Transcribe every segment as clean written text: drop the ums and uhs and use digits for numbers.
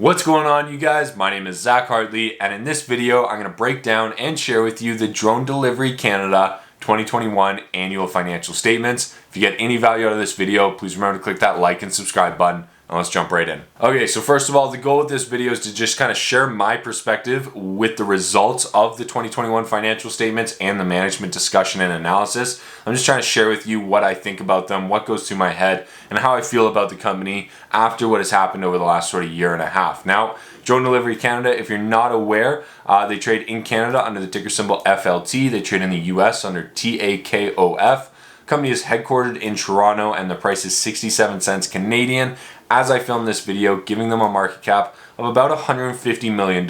What's going on, you guys? My name is Zach Hartley, and in this video I'm going to break down and share with you the Drone Delivery Canada 2021 annual financial statements. If you get any value out of this video, please remember to click that like and subscribe button, and let's jump right in. Okay, so first of all, the goal of this video is to just kind of share my perspective with the results of the 2021 financial statements and the management discussion and analysis. I'm just trying to share with you what I think about them, what goes through my head, and how I feel about the company after what has happened over the last sort of year and a half. Now, Drone Delivery Canada, if you're not aware, they trade in Canada under the ticker symbol FLT. They trade in the US under TAKOF. Company is headquartered in Toronto, and the price is 67 cents Canadian. As I film this video, giving them a market cap of about $150 million.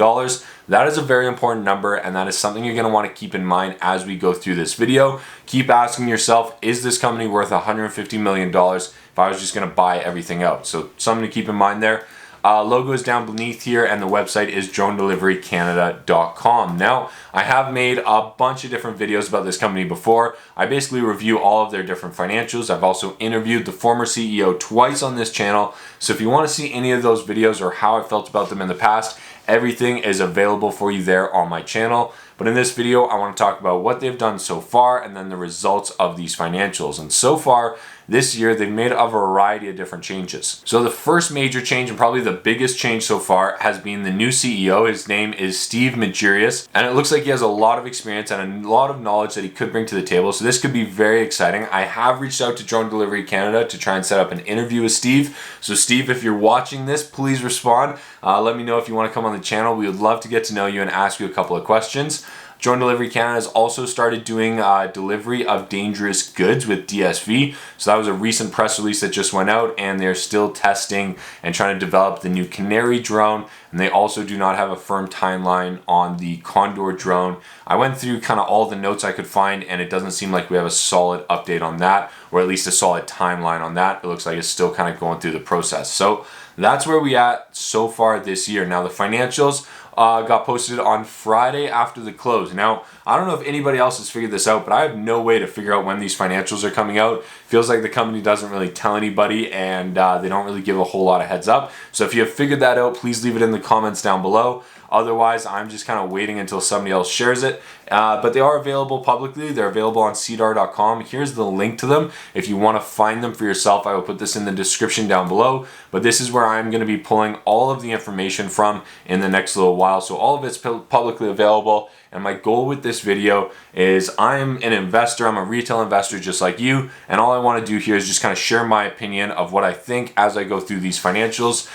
That is a very important number, and that is something you're going to want to keep in mind as we go through this video. Keep asking yourself, is this company worth $150 million if I was just going to buy everything out? So something to keep in mind there. Logo is down beneath here, and the website is dronedeliverycanada.com. Now, I have made a bunch of different videos about this company before. I basically review all of their different financials. I've also interviewed the former CEO twice on this channel. So if you want to see any of those videos or how I felt about them in the past, everything is available for you there on my channel. But in this video, I want to talk about what they've done so far and then the results of these financials. And so far this year, they've made a variety of different changes. So the first major change, and probably the biggest change so far, has been the new CEO. His name is Steve Magirius, and it looks like he has a lot of experience and a lot of knowledge that he could bring to the table. So this could be very exciting. I have reached out to Drone Delivery Canada to try and set up an interview with Steve. So Steve, if you're watching this, please respond. Let me know if you want to come on the channel. We would love to get to know you and ask you a couple of questions. Drone Delivery Canada has also started doing delivery of dangerous goods with DSV. So that was a recent press release that just went out, and they're still testing and trying to develop the new Canary drone. And they also do not have a firm timeline on the Condor drone. I went through kind of all the notes I could find, and it doesn't seem like we have a solid update on that, or at least a solid timeline on that. It looks like it's still kind of going through the process. So that's where we at so far this year. Now the financials got posted on Friday after the close. Now, I don't know if anybody else has figured this out, but I have no way to figure out when these financials are coming out. Feels like the company doesn't really tell anybody, and they don't really give a whole lot of heads up. So if you have figured that out, please leave it in the comments down below. Otherwise, I'm just kind of waiting until somebody else shares it. But they are available publicly. They're available on cdar.com. Here's the link to them. If you want to find them for yourself, I will put this in the description down below. But this is where I'm going to be pulling all of the information from in the next little while. So all of it's publicly available. And my goal with this video is I'm an investor. I'm a retail investor just like you. And all I want to do here is just kind of share my opinion of what I think as I go through these financials.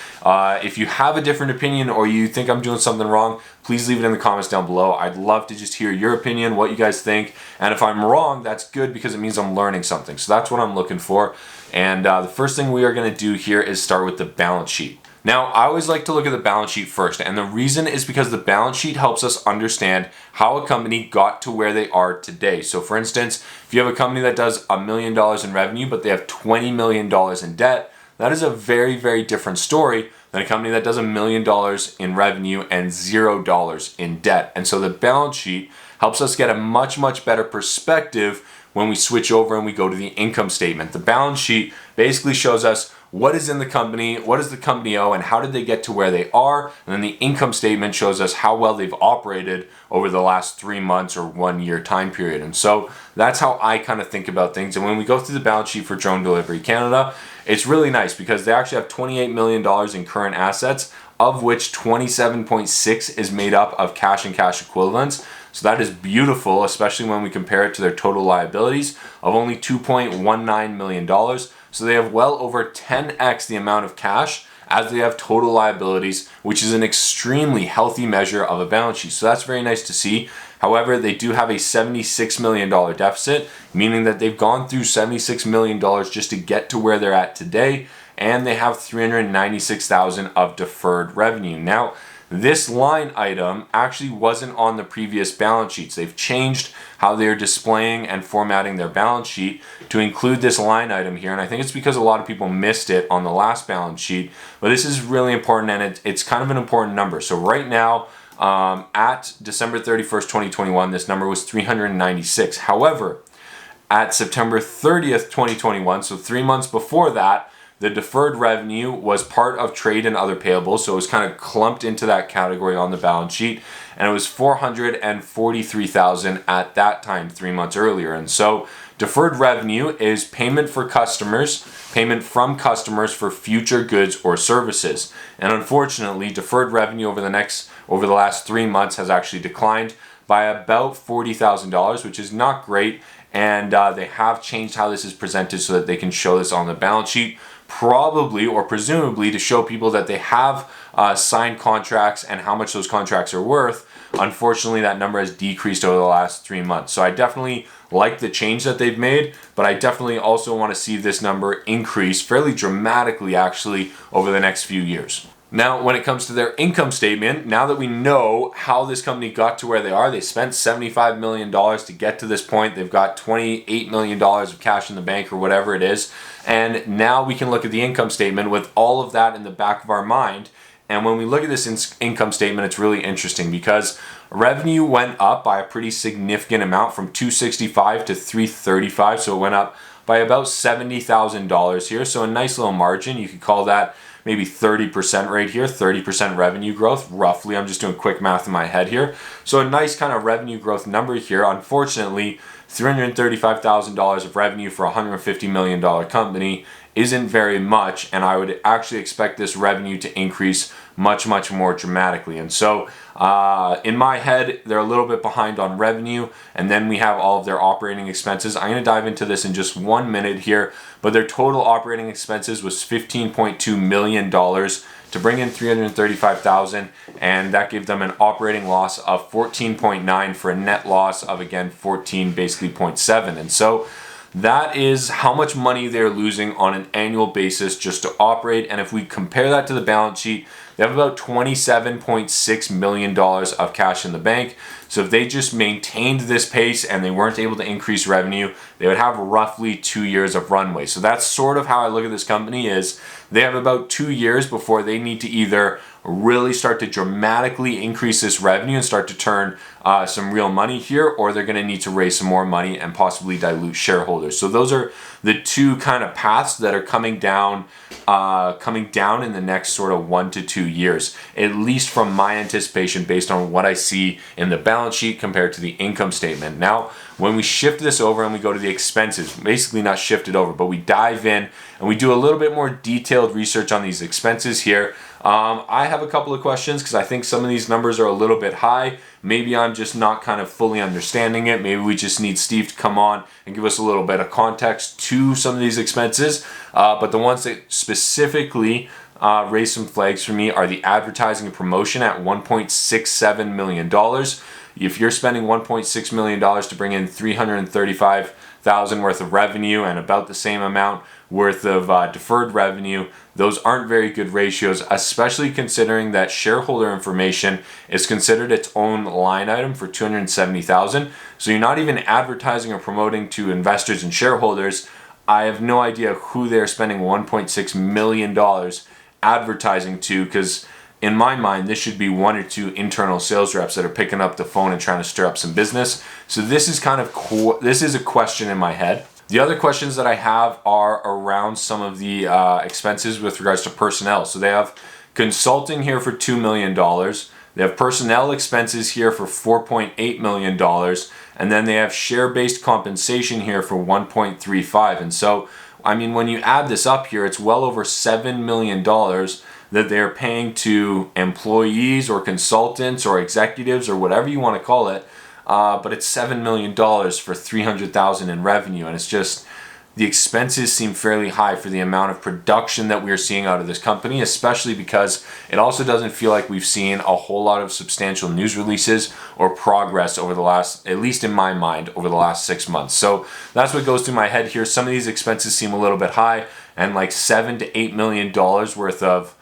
If you have a different opinion or you think I'm doing something wrong, please leave it in the comments down below. I'd love to just hear your opinion, what you guys think. And if I'm wrong, that's good because it means I'm learning something. So that's what I'm looking for. And the first thing we are going to do here is start with the balance sheet. Now, I always like to look at the balance sheet first, and the reason is because the balance sheet helps us understand how a company got to where they are today. So for instance, if you have a company that does $1 million in revenue, but they have $20 million in debt, that is a very, very different story than a company that does $1 million in revenue and $0 in debt. And so the balance sheet helps us get a much, much better perspective when we switch over and we go to the income statement. The balance sheet basically shows us what is in the company, what does the company owe, and how did they get to where they are? And then the income statement shows us how well they've operated over the last 3 months or 1 year time period. And so that's how I kind of think about things. And when we go through the balance sheet for Drone Delivery Canada, it's really nice because they actually have $28 million in current assets, of which 27.6 is made up of cash and cash equivalents. So that is beautiful, especially when we compare it to their total liabilities of only $2.19 million. So they have well over 10x the amount of cash as they have total liabilities, which is an extremely healthy measure of a balance sheet. So that's very nice to see. However, they do have a $76 million deficit, meaning that they've gone through $76 million just to get to where they're at today, and they have $396,000 of deferred revenue. Now, this line item actually wasn't on the previous balance sheets. They've changed how they're displaying and formatting their balance sheet to include this line item here, and I think it's because a lot of people missed it on the last balance sheet, but this is really important, and it's kind of an important number. So right now, at December 31st, 2021, this number was 396. However, at September 30th, 2021, so 3 months before that, the deferred revenue was part of trade and other payables, so it was kind of clumped into that category on the balance sheet, and it was $443,000 at that time 3 months earlier. And so deferred revenue is payment from customers for future goods or services. And unfortunately, deferred revenue over the last 3 months has actually declined by about $40,000, which is not great. And they have changed how this is presented so that they can show this on the balance sheet, probably or presumably to show people that they have signed contracts and how much those contracts are worth. Unfortunately, that number has decreased over the last 3 months. So I definitely like the change that they've made, but I definitely also want to see this number increase fairly dramatically actually over the next few years. Now, when it comes to their income statement, now that we know how this company got to where they are, they spent $75 million to get to this point. They've got $28 million of cash in the bank or whatever it is. And now we can look at the income statement with all of that in the back of our mind. And when we look at this income statement, it's really interesting because revenue went up by a pretty significant amount from $265 to $335. So it went up by about $70,000 here. So a nice little margin. You could call that maybe 30% right here, 30% revenue growth, roughly. I'm just doing quick math in my head here. So a nice kind of revenue growth number here. Unfortunately, $335,000 of revenue for a $150 million company isn't very much, and I would actually expect this revenue to increase much, much more dramatically. And so in my head, they're a little bit behind on revenue, and then we have all of their operating expenses. I'm going to dive into this in just 1 minute here, but their total operating expenses was $15.2 million to bring in $335,000, and that gave them an operating loss of 14.9 for a net loss of, again, 14, basically 0.7. And so that is how much money they're losing on an annual basis just to operate. And if we compare that to the balance sheet, they have about $27.6 million of cash in the bank. So if they just maintained this pace and they weren't able to increase revenue, they would have roughly 2 years of runway. So that's sort of how I look at this company, is they have about 2 years before they need to either really start to dramatically increase this revenue and start to turn some real money here, or they're going to need to raise some more money and possibly dilute shareholders. So those are the two kind of paths that are coming down in the next sort of 1 to 2 years, at least from my anticipation based on what I see in the balance sheet compared to the income statement. Now, when we shift this over and we go to the expenses, basically not shift it over, but we dive in and we do a little bit more detailed research on these expenses here. I have a couple of questions because I think some of these numbers are a little bit high. Maybe I'm just not kind of fully understanding it. Maybe we just need Steve to come on and give us a little bit of context to some of these expenses. But the ones that specifically raise some flags for me are the advertising and promotion at $1.67 million. If you're spending $1.6 million to bring in $335,000 worth of revenue and about the same amount worth of deferred revenue, those aren't very good ratios, especially considering that shareholder information is considered its own line item for $270,000. So you're not even advertising or promoting to investors and shareholders. I have no idea who they're spending $1.6 million advertising to, because in my mind, this should be 1 or 2 internal sales reps that are picking up the phone and trying to stir up some business. So this is kind of this is a question in my head. The other questions that I have are around some of the expenses with regards to personnel. So they have consulting here for $2 million. They have personnel expenses here for $4.8 million. And then they have share-based compensation here for $1.35. And so, I mean, when you add this up here, it's well over $7 million that they're paying to employees or consultants or executives or whatever you want to call it. But it's $7 million for $300,000 in revenue, and it's just, the expenses seem fairly high for the amount of production that we're seeing out of this company, especially because it also doesn't feel like we've seen a whole lot of substantial news releases or progress over the last, at least in my mind, over the last 6 months. So that's what goes through my head here. Some of these expenses seem a little bit high, and like $7 to $8 million worth of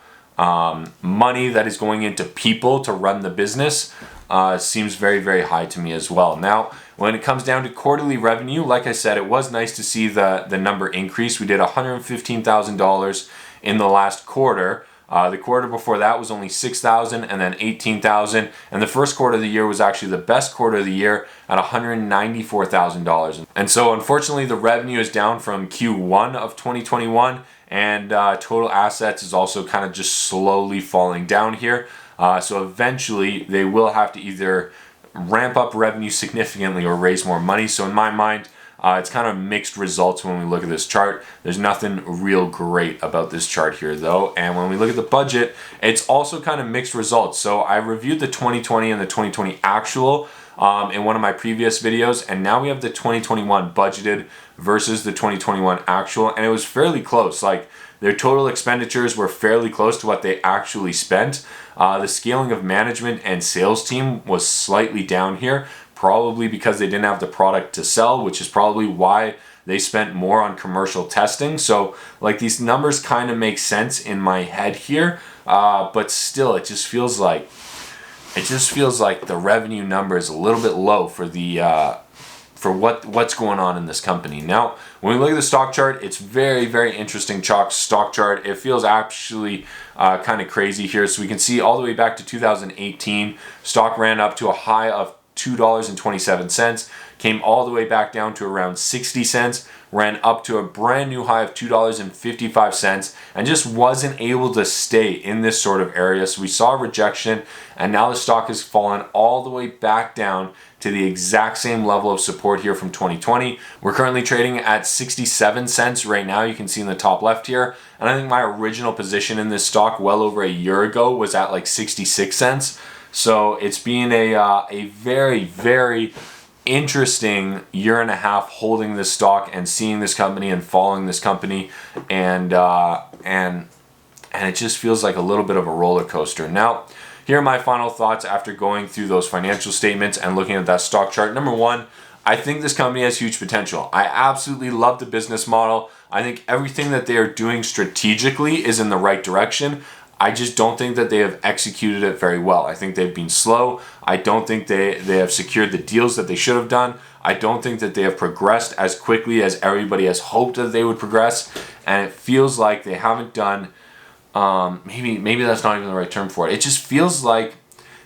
money that is going into people to run the business seems very, very high to me as well. Now, when it comes down to quarterly revenue, like I said, it was nice to see the number increase. We did $115,000 in the last quarter. The quarter before that was only $6,000 and then $18,000. And the first quarter of the year was actually the best quarter of the year at $194,000. And so unfortunately, the revenue is down from Q1 of 2021 and total assets is also kind of just slowly falling down here. So eventually they will have to either ramp up revenue significantly or raise more money. So in my mind, it's kind of mixed results when we look at this chart. There's nothing real great about this chart here though. And when we look at the budget, it's also kind of mixed results. So I reviewed the 2020 and the 2020 actual in one of my previous videos, and now we have the 2021 budgeted versus the 2021 actual, and it was fairly close. Like, their total expenditures were fairly close to what they actually spent. The scaling of management and sales team was slightly down here, probably because they didn't have the product to sell, which is probably why they spent more on commercial testing. So like, these numbers kind of make sense in my head here, but still it just feels like the revenue number is a little bit low for the for what's going on in this company. Now, when we look at the stock chart, it's very, very interesting stock chart. It feels actually kind of crazy here. So we can see all the way back to 2018, stock ran up to a high of $2.27, came all the way back down to around 60 cents, ran up to a brand new high of $2.55, and just wasn't able to stay in this sort of area. So we saw a rejection, and now the stock has fallen all the way back down to the exact same level of support here from 2020. We're currently trading at 67 cents right now. You can see in the top left here. And I think my original position in this stock well over a year ago was at like 66 cents. So it's been a very, very interesting year and a half holding this stock and seeing this company and following this company, and it just feels like a little bit of a roller coaster. Now, here are my final thoughts after going through those financial statements and looking at that stock chart. Number one, I think this company has huge potential. I absolutely love the business model. I think everything that they are doing strategically is in the right direction. I just don't think that they have executed it very well. I think they've been slow. I don't think they have secured the deals that they should have done. I don't think that they have progressed as quickly as everybody has hoped that they would progress. And it feels like they haven't done, maybe that's not even the right term for it. It just feels like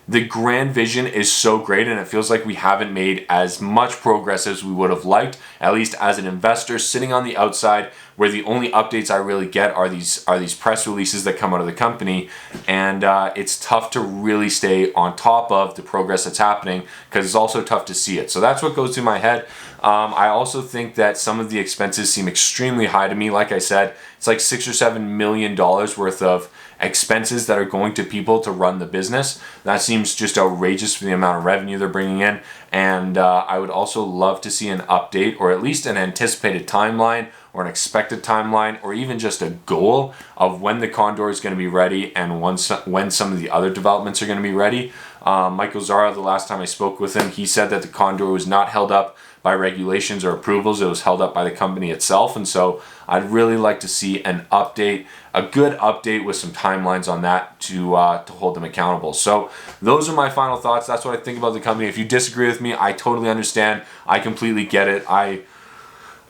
the grand vision is so great, and it feels like we haven't made as much progress as we would have liked, at least as an investor sitting on the outside, where the only updates I really get are these press releases that come out of the company, and it's tough to really stay on top of the progress that's happening, because it's also tough to see it. So that's what goes through my head. I also think that some of the expenses seem extremely high to me. Like I said, it's like $6 or $7 million worth of expenses that are going to people to run the business. That seems just outrageous for the amount of revenue they're bringing in. And I would also love to see an update, or at least an anticipated timeline, or an expected timeline, or even just a goal of when the Condor is going to be ready and when some of the other developments are going to be ready. Michael Zara, the last time I spoke with him, he said that the Condor was not held up by regulations or approvals. It was held up by the company itself. And so I'd really like to see an update, a good update with some timelines on that to hold them accountable. So those are my final thoughts. That's what I think about the company. If you disagree with me, I totally understand. I completely get it. I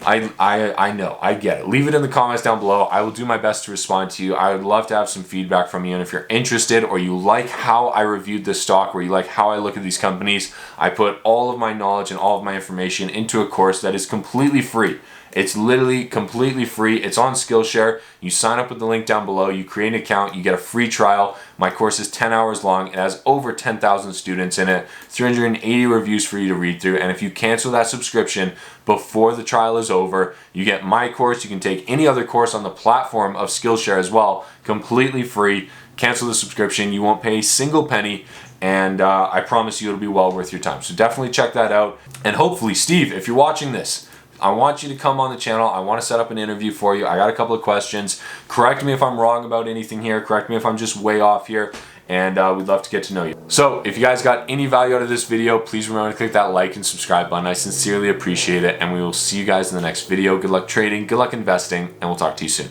know, I get it. Leave it in the comments down below. I will do my best to respond to you. I would love to have some feedback from you. And if you're interested, or you like how I reviewed this stock, or you like how I look at these companies, I put all of my knowledge and all of my information into a course that is completely free. It's literally completely free. It's on Skillshare. You sign up with the link down below. You create an account. You get a free trial. My course is 10 hours long. It has over 10,000 students in it, 380 reviews for you to read through. And if you cancel that subscription before the trial is over, you get my course. You can take any other course on the platform of Skillshare as well, completely free. Cancel the subscription. You won't pay a single penny. And I promise you it'll be well worth your time. So definitely check that out. And hopefully, Steve, if you're watching this, I want you to come on the channel. I want to set up an interview for you. I got a couple of questions. Correct me if I'm wrong about anything here. Correct me if I'm just way off here. And we'd love to get to know you. So if you guys got any value out of this video, please remember to click that like and subscribe button. I sincerely appreciate it. And we will see you guys in the next video. Good luck trading. Good luck investing. And we'll talk to you soon.